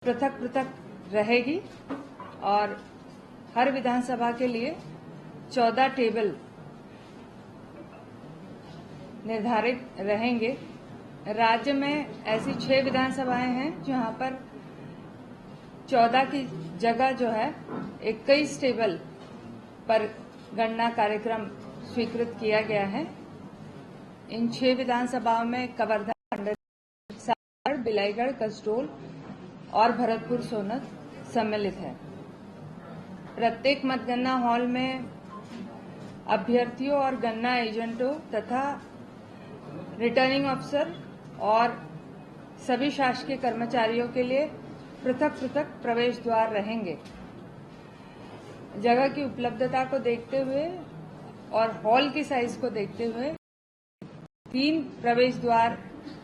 पृथक पृथक रहेगी और हर विधानसभा के लिए 14 टेबल निर्धारित रहेंगे। राज्य में ऐसी 6 विधानसभाएं हैं जहां पर 14 की जगह जो है 21 टेबल पर गणना कार्यक्रम स्वीकृत किया गया है। इन 6 विधानसभाओं में कवर्धा, सागर, बिलाईगढ़, कसडोल और भरतपुर सोनत सम्मिलित है। प्रत्येक मतगणना हॉल में अभ्यर्थियों और गणना एजेंटों तथा रिटर्निंग अफसर और सभी शासकीय कर्मचारियों के लिए पृथक पृथक प्रवेश द्वार रहेंगे। जगह की उपलब्धता को देखते हुए और हॉल की साइज को देखते हुए 3 प्रवेश द्वार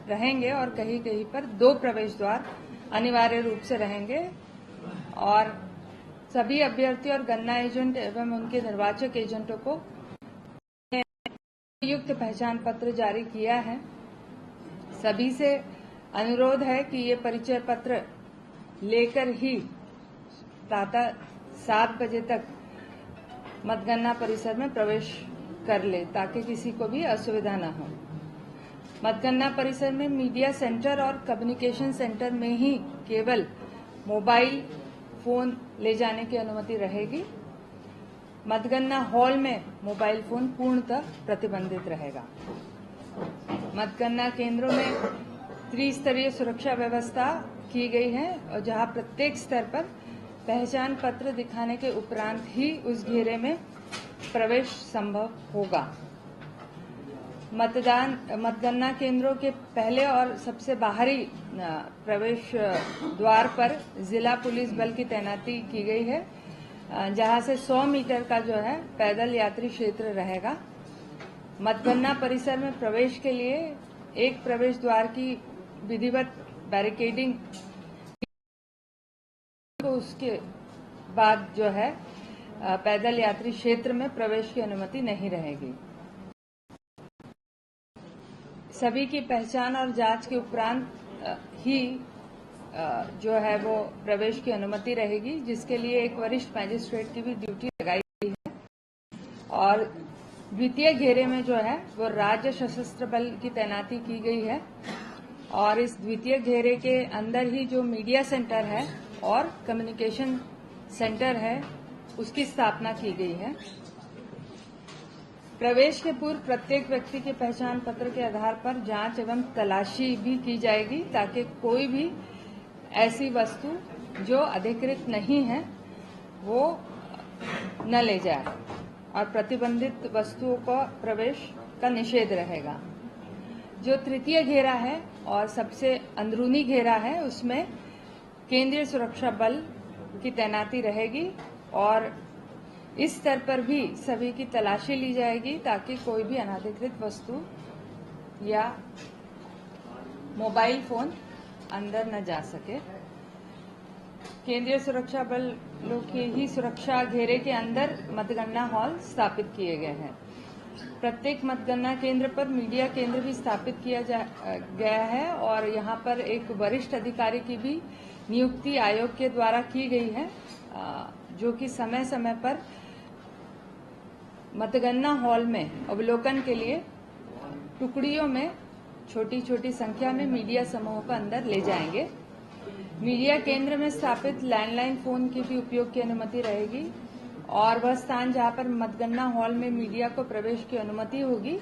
रहेंगे और कहीं कहीं पर 2 प्रवेश द्वार अनिवार्य रूप से रहेंगे और सभी अभ्यर्थी और गणना एजेंट एवं उनके निर्वाचक एजेंटों को युक्त पहचान पत्र जारी किया है। सभी से अनुरोध है कि ये परिचय पत्र लेकर ही प्रातः 7 बजे तक मतगणना परिसर में प्रवेश कर ले ताकि किसी को भी असुविधा न हो। मतगणना परिसर में मीडिया सेंटर और कम्युनिकेशन सेंटर में ही केवल मोबाइल फोन ले जाने की अनुमति रहेगी। मतगणना हॉल में मोबाइल फोन पूर्णतः प्रतिबंधित रहेगा। मतगणना केंद्रों में त्रिस्तरीय सुरक्षा व्यवस्था की गई है और जहां प्रत्येक स्तर पर पहचान पत्र दिखाने के उपरांत ही उस घेरे में प्रवेश संभव होगा। मतगणना केंद्रों के पहले और सबसे बाहरी प्रवेश द्वार पर जिला पुलिस बल की तैनाती की गई है, जहां से 100 मीटर का जो है पैदल यात्री क्षेत्र रहेगा। मतगणना परिसर में प्रवेश के लिए एक प्रवेश द्वार की विधिवत बैरिकेडिंग, उसके बाद जो है पैदल यात्री क्षेत्र में प्रवेश की अनुमति नहीं रहेगी। सभी की पहचान और जांच के उपरांत ही जो है वो प्रवेश की अनुमति रहेगी, जिसके लिए एक वरिष्ठ मैजिस्ट्रेट की भी ड्यूटी लगाई गई है और द्वितीय घेरे में जो है वो राज्य सशस्त्र बल की तैनाती की गई है और इस द्वितीय घेरे के अंदर ही जो मीडिया सेंटर है और कम्युनिकेशन सेंटर है उसकी स्थापना की गई है। प्रवेश के पूर्व प्रत्येक व्यक्ति के पहचान पत्र के आधार पर जांच एवं तलाशी भी की जाएगी ताकि कोई भी ऐसी वस्तु जो अधिकृत नहीं है वो न ले जाए और प्रतिबंधित वस्तुओं का प्रवेश का निषेध रहेगा। जो तृतीय घेरा है और सबसे अंदरूनी घेरा है उसमें केंद्रीय सुरक्षा बल की तैनाती रहेगी और इस स्तर पर भी सभी की तलाशी ली जाएगी ताकि कोई भी अनधिकृत वस्तु या मोबाइल फोन अंदर न जा सके। केंद्रीय सुरक्षा बलों के ही सुरक्षा घेरे के अंदर मतगणना हॉल स्थापित किए गए हैं। प्रत्येक मतगणना केंद्र पर मीडिया केंद्र भी स्थापित किया गया है और यहां पर एक वरिष्ठ अधिकारी की भी नियुक्ति आयोग के द्वारा की गई है, जो कि समय समय पर मतगणना हॉल में अवलोकन के लिए टुकड़ियों में छोटी छोटी संख्या में मीडिया समूहों को अंदर ले जाएंगे। मीडिया केंद्र में स्थापित लैंडलाइन फोन की भी उपयोग की अनुमति रहेगी और वह स्थान जहां पर मतगणना हॉल में मीडिया को प्रवेश की अनुमति होगी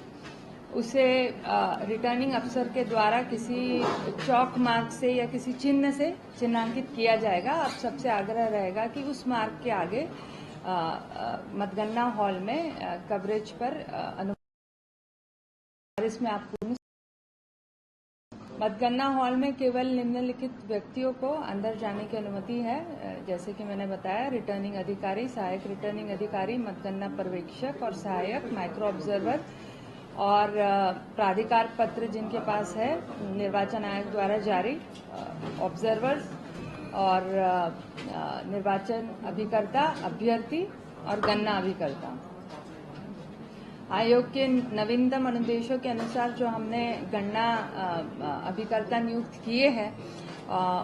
उसे रिटर्निंग अफसर के द्वारा किसी चौक मार्क से या किसी चिन्ह से चिन्हांकित किया जाएगा। अब सबसे आग्रह रहेगा कि उस मार्क के आगे मतगणना हॉल में कवरेज पर इसमें आपको मतगणना हॉल में केवल निम्नलिखित व्यक्तियों को अंदर जाने की अनुमति है, जैसे कि मैंने बताया, रिटर्निंग अधिकारी, सहायक रिटर्निंग अधिकारी, मतगणना पर्यवेक्षक और सहायक, माइक्रो ऑब्जर्वर और प्राधिकार पत्र जिनके पास है निर्वाचन आयोग द्वारा जारी, ऑब्जर्वर्स और निर्वाचन अभिकर्ता, अभ्यर्थी और गणना अभिकर्ता। आयोग के नवीनतम अनुदेशों के अनुसार जो हमने गणना अभिकर्ता नियुक्त किए हैं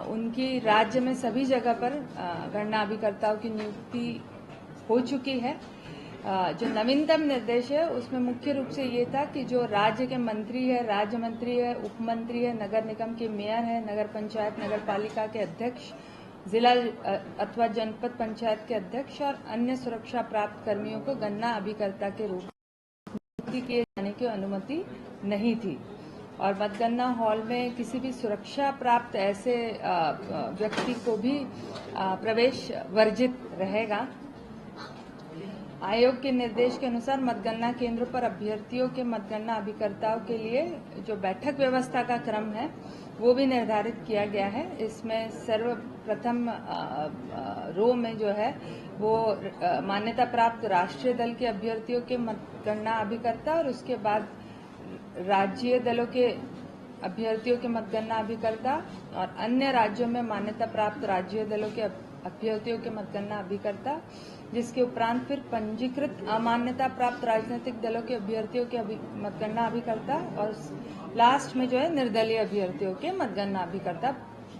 उनकी राज्य में सभी जगह पर गणना अभिकर्ताओं की नियुक्ति हो चुकी है। जो नवीनतम निर्देश है उसमें मुख्य रूप से ये था कि जो राज्य के मंत्री है, राज्य मंत्री है, उप मंत्री है, नगर निगम के मेयर है, नगर पंचायत नगर पालिका के अध्यक्ष, जिला अथवा जनपद पंचायत के अध्यक्ष और अन्य सुरक्षा प्राप्त कर्मियों को गणना अभिकर्ता के रूप में नियुक्ति किए जाने की अनुमति नहीं थी और मतगणना हॉल में किसी भी सुरक्षा प्राप्त ऐसे व्यक्ति को भी प्रवेश वर्जित रहेगा। आयोग के निर्देश के अनुसार मतगणना केंद्रों पर अभ्यर्थियों के मतगणना अभिकर्ताओं के लिए जो बैठक व्यवस्था का क्रम है वो भी निर्धारित किया गया है। इसमें सर्वप्रथम रो में जो है वो मान्यता प्राप्त राष्ट्रीय दल के अभ्यर्थियों के मतगणना अभिकर्ता और उसके बाद राज्य दलों के अभ्यर्थियों के मतगणना अभिकर्ता और अन्य राज्यों में मान्यता प्राप्त राज्य दलों के अभ्यर्थियों के मतगणना अभिकर्ता, जिसके उपरांत फिर पंजीकृत अमान्यता प्राप्त राजनीतिक दलों के अभ्यर्थियों के मतगणना अभिकर्ता और लास्ट में जो है निर्दलीय अभ्यर्थियों के मतगणना अभिकर्ता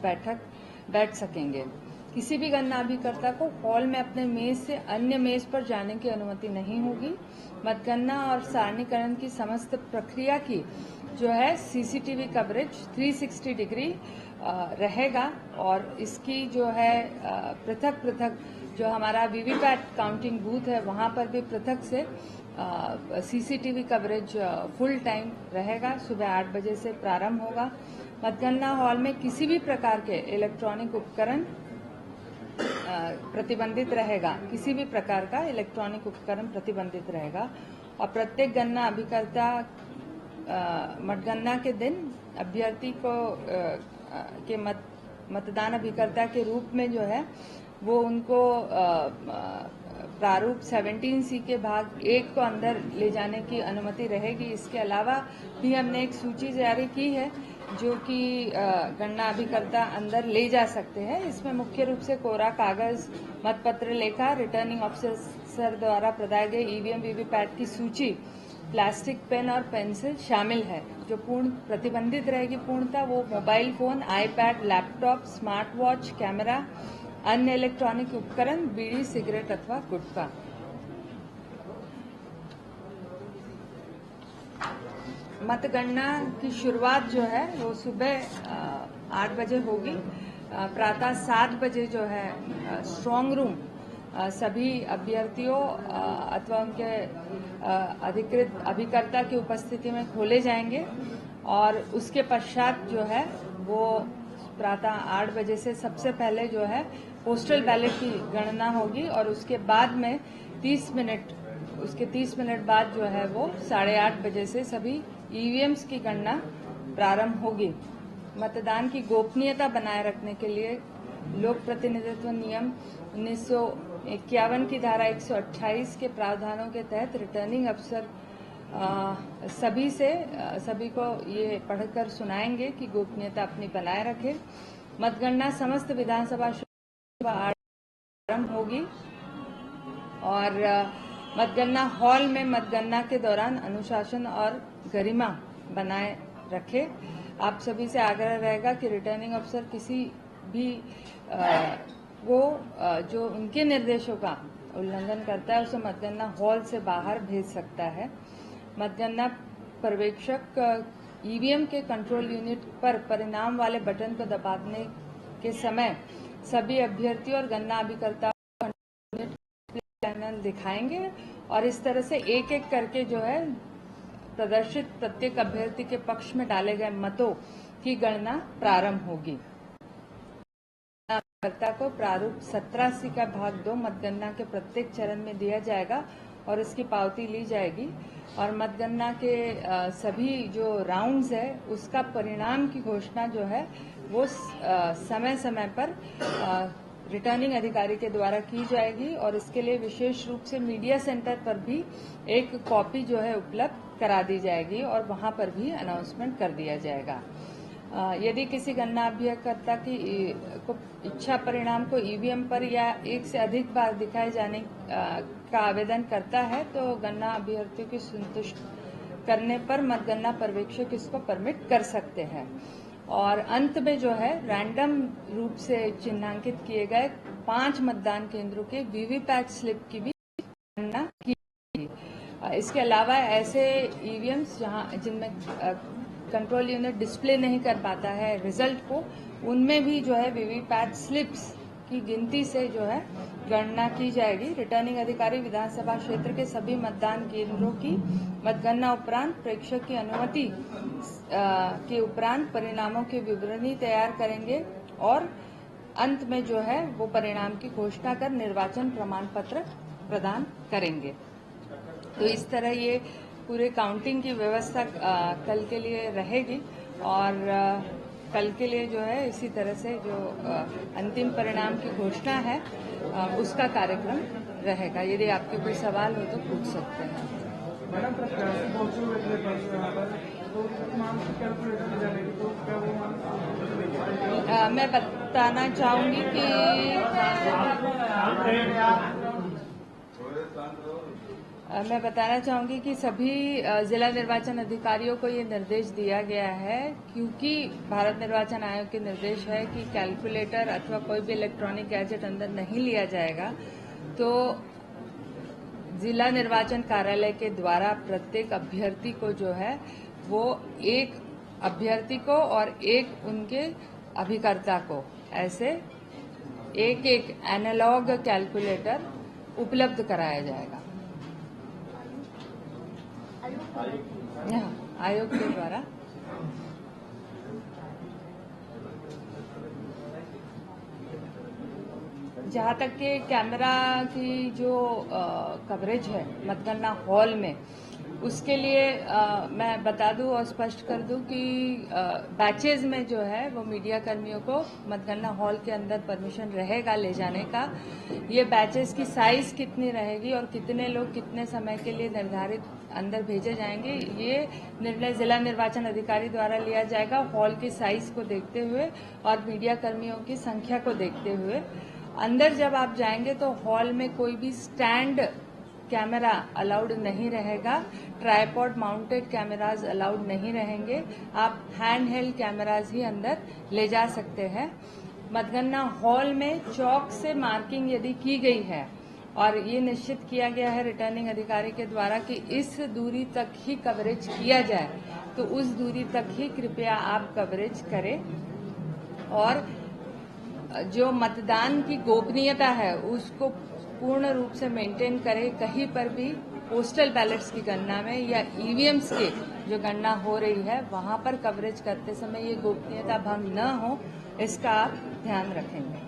बैठ सकेंगे। किसी भी गणना अभिकर्ता को हॉल में अपने मेज से अन्य मेज पर जाने की अनुमति नहीं होगी। मतगणना और सारणीकरण की समस्त प्रक्रिया की जो है सीसीटीवी कवरेज 360 डिग्री रहेगा और इसकी जो है पृथक जो हमारा वीवीपैट काउंटिंग बूथ है वहां पर भी पृथक से सीसीटीवी कवरेज फुल टाइम रहेगा। सुबह 8 बजे से प्रारंभ होगा। मतगणना हॉल में किसी भी प्रकार के इलेक्ट्रॉनिक उपकरण प्रतिबंधित रहेगा। किसी भी प्रकार का इलेक्ट्रॉनिक उपकरण प्रतिबंधित रहेगा और प्रत्येक गणना अभिकर्ता मतगणना के दिन अभ्यर्थी को के मतदान अभिकर्ता के रूप में जो है वो उनको प्रारूप 17C के भाग 1 को अंदर ले जाने की अनुमति रहेगी। इसके अलावा भी हमने एक सूची जारी की है जो कि गणना अभिकर्ता अंदर ले जा सकते हैं। इसमें मुख्य रूप से कोरा कागज, मतपत्र लेखा, रिटर्निंग ऑफिसर द्वारा प्रदाय गए ईवीएम वीवीपैट की सूची, प्लास्टिक पेन और पेंसिल शामिल है। जो पूर्ण प्रतिबंधित रहेगी पूर्णतः वो mobile phone, iPad, laptop, smart watch, camera, अन्य इलेक्ट्रॉनिक उपकरण, बीड़ी, सिगरेट अथवा गुटखा। मतगणना की शुरुआत जो है वो सुबह 8 बजे होगी। प्रातः 7 बजे जो है स्ट्रांग रूम सभी अभ्यर्थियों अथवा उनके अधिकृत अभिकर्ता की उपस्थिति में खोले जाएंगे और उसके पश्चात जो है वो प्रातः 8 बजे से सबसे पहले जो है पोस्टल बैलेट की गणना होगी और उसके बाद में 30 मिनट बाद जो है वो 8:30 बजे से सभी ईवीएम्स की गणना प्रारंभ होगी। मतदान की गोपनीयता बनाए रखने के लिए लोक प्रतिनिधित्व नियम 1951 की धारा 128 के प्रावधानों के तहत रिटर्निंग अफसर सभी को ये पढ़कर सुनाएंगे कि गोपनीयता अपनी बनाए रखें। मतगणना समस्त विधानसभा आरंभ होगी और मतगणना हॉल में मतगणना के दौरान अनुशासन और गरिमा बनाए रखे। आप सभी से आग्रह रहेगा कि रिटर्निंग अफसर किसी भी जो उनके निर्देशों का उल्लंघन करता है उसे मतगणना हॉल से बाहर भेज सकता है। मतगणना पर्यवेक्षक ईवीएम के कंट्रोल यूनिट पर परिणाम वाले बटन को दबाने के समय सभी अभ्यर्थियों और गणना अभिकर्ता पैनल दिखाएंगे और इस तरह से एक एक करके जो है प्रदर्शित प्रत्येक अभ्यर्थी के पक्ष में डाले गए मतों की गणना प्रारंभ होगी। अभिकर्ता को प्रारूप 17C का भाग 2 मतगणना के प्रत्येक चरण में दिया जाएगा और इसकी पावती ली जाएगी और मतगणना के सभी जो राउंड्स है उसका परिणाम की घोषणा जो है वो समय समय पर रिटर्निंग अधिकारी के द्वारा की जाएगी और इसके लिए विशेष रूप से मीडिया सेंटर पर भी एक कॉपी जो है उपलब्ध करा दी जाएगी और वहां पर भी अनाउंसमेंट कर दिया जाएगा। यदि किसी गणना अभिकर्ता की इच्छा परिणाम को ईवीएम पर या एक से अधिक बार दिखाए जाने का आवेदन करता है तो गणना अभ्यर्थियों की संतुष्ट करने पर मतगणना पर्यवेक्षक इसको परमिट कर सकते हैं और अंत में जो है रैंडम रूप से चिन्हांकित किए गए 5 मतदान केंद्रों के वीवीपैट स्लिप की भी गणना की गई। इसके अलावा ऐसे ईवीएम्स जिनमें कंट्रोल यूनिट डिस्प्ले नहीं कर पाता है रिजल्ट को, उनमें भी जो है वीवीपैट स्लिप्स की गिनती से जो है गणना की जाएगी। रिटर्निंग अधिकारी विधानसभा क्षेत्र के सभी मतदान केंद्रों की मतगणना उपरांत प्रेक्षक की अनुमति के उपरांत परिणामों की विवरणी तैयार करेंगे और अंत में जो है वो परिणाम की घोषणा कर निर्वाचन प्रमाण पत्र प्रदान करेंगे। तो इस तरह ये पूरे काउंटिंग की व्यवस्था कल के लिए रहेगी और कल के लिए जो है इसी तरह से जो अंतिम परिणाम की घोषणा है उसका कार्यक्रम रहेगा। यदि आपके कोई सवाल हो तो पूछ सकते हैं। मैडम, मैं बताना चाहूंगी कि सभी जिला निर्वाचन अधिकारियों को ये निर्देश दिया गया है, क्योंकि भारत निर्वाचन आयोग के निर्देश है कि कैलकुलेटर अथवा कोई भी इलेक्ट्रॉनिक गैजेट अंदर नहीं लिया जाएगा, तो जिला निर्वाचन कार्यालय के द्वारा प्रत्येक अभ्यर्थी को जो है वो एक अभ्यर्थी को और एक उनके अभिकर्ता को ऐसे एक एनालॉग कैलकुलेटर उपलब्ध कराया जाएगा आयोग के द्वारा। जहां तक के कैमरा की जो कवरेज है मतगणना हॉल में, उसके लिए मैं बता दूं और स्पष्ट कर दूं कि बैचेज में जो है वो मीडिया कर्मियों को मतगणना हॉल के अंदर परमिशन रहेगा ले जाने का। ये बैचेज की साइज कितनी रहेगी और कितने लोग कितने समय के लिए निर्धारित अंदर भेजे जाएंगे, ये निर्णय जिला निर्वाचन अधिकारी द्वारा लिया जाएगा हॉल की साइज को देखते हुए और मीडिया कर्मियों की संख्या को देखते हुए। अंदर जब आप जाएंगे तो हॉल में कोई भी स्टैंड कैमरा अलाउड नहीं रहेगा, ट्राइपॉड माउंटेड कैमराज अलाउड नहीं रहेंगे। आप हैंड हेल्ड कैमराज ही अंदर ले जा सकते हैं। मतगणना हॉल में चौक से मार्किंग यदि की गई है और ये निश्चित किया गया है रिटर्निंग अधिकारी के द्वारा कि इस दूरी तक ही कवरेज किया जाए, तो उस दूरी तक ही कृपया आप कवरेज करें और जो मतदान की गोपनीयता है उसको पूर्ण रूप से मेंटेन करें। कहीं पर भी पोस्टल बैलेट्स की गणना में या ईवीएम्स की जो गणना हो रही है वहां पर कवरेज करते समय ये गोपनीयता भंग न हो, इसका आप ध्यान रखेंगे।